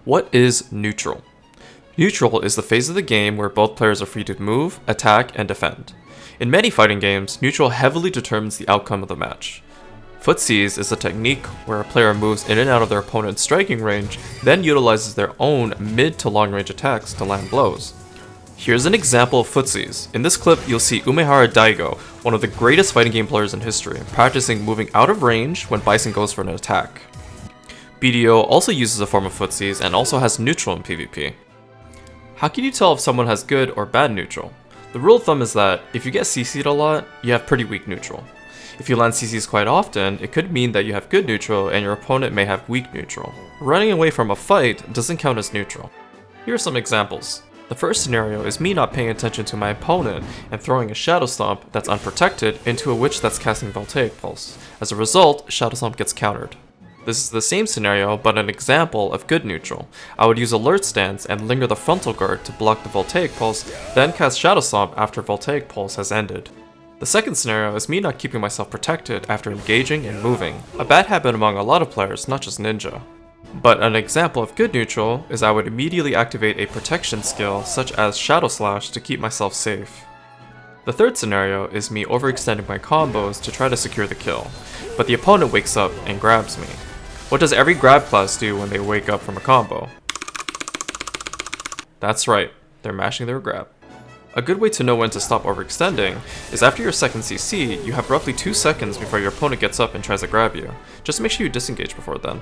What is neutral? Neutral is the phase of the game where both players are free to move, attack, and defend. In many fighting games, neutral heavily determines the outcome of the match. Footsies is a technique where a player moves in and out of their opponent's striking range, then utilizes their own mid to long range attacks to land blows. Here's an example of footsies. In this clip, you'll see Umehara Daigo, one of the greatest fighting game players in history, practicing moving out of range when Bison goes for an attack. BDO also uses a form of footsies and also has neutral in PvP. How can you tell if someone has good or bad neutral? The rule of thumb is that if you get CC'd a lot, you have pretty weak neutral. If you land CCs quite often, it could mean that you have good neutral and your opponent may have weak neutral. Running away from a fight doesn't count as neutral. Here are some examples. The first scenario is me not paying attention to my opponent and throwing a Shadow Stomp that's unprotected into a witch that's casting Voltaic Pulse. As a result, Shadow Stomp gets countered. This is the same scenario, but an example of good neutral. I would use Alert Stance and linger the frontal guard to block the Voltaic Pulse, then cast Shadow Stomp after Voltaic Pulse has ended. The second scenario is me not keeping myself protected after engaging and moving, a bad habit among a lot of players, not just Ninja. But an example of good neutral is I would immediately activate a protection skill such as Shadow Slash to keep myself safe. The third scenario is me overextending my combos to try to secure the kill, but the opponent wakes up and grabs me. What does every grab class do when they wake up from a combo? That's right, they're mashing their grab. A good way to know when to stop overextending is after your second CC, you have roughly 2 seconds before your opponent gets up and tries to grab you. Just make sure you disengage before then.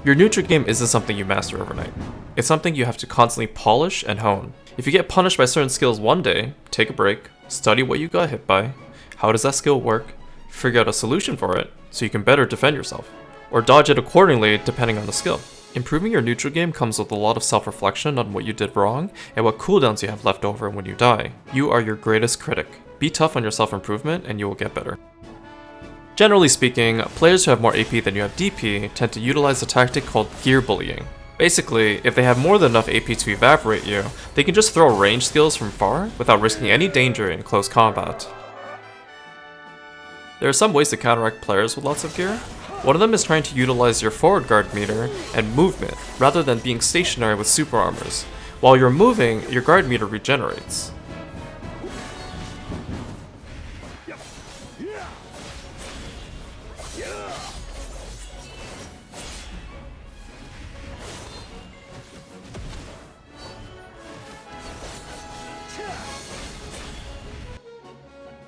Your neutral game isn't something you master overnight. It's something you have to constantly polish and hone. If you get punished by certain skills one day, take a break, study what you got hit by, how does that skill work, figure out a solution for it so you can better defend yourself, or dodge it accordingly depending on the skill. Improving your neutral game comes with a lot of self-reflection on what you did wrong and what cooldowns you have left over when you die. You are your greatest critic. Be tough on your self-improvement and you will get better. Generally speaking, players who have more AP than you have DP tend to utilize a tactic called gear bullying. Basically, if they have more than enough AP to evaporate you, they can just throw range skills from far without risking any danger in close combat. There are some ways to counteract players with lots of gear. One of them is trying to utilize your forward guard meter and movement, rather than being stationary with super armors. While you're moving, your guard meter regenerates.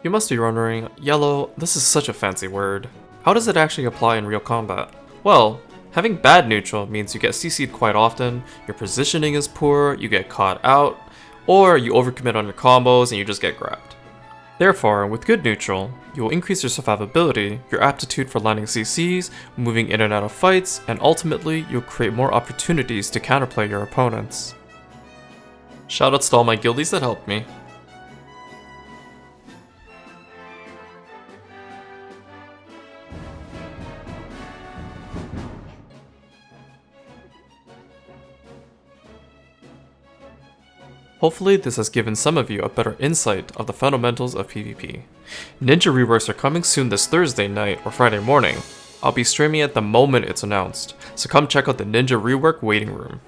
You must be wondering, Yellow, this is such a fancy word. How does it actually apply in real combat? Well, having bad neutral means you get CC'd quite often, your positioning is poor, you get caught out, or you overcommit on your combos and you just get grabbed. Therefore, with good neutral, you will increase your survivability, your aptitude for landing CCs, moving in and out of fights, and ultimately, you'll create more opportunities to counterplay your opponents. Shoutouts to all my guildies that helped me. Hopefully this has given some of you a better insight of the fundamentals of PvP. Ninja reworks are coming soon this Thursday night or Friday morning. I'll be streaming it the moment it's announced, so come check out the Ninja rework waiting room.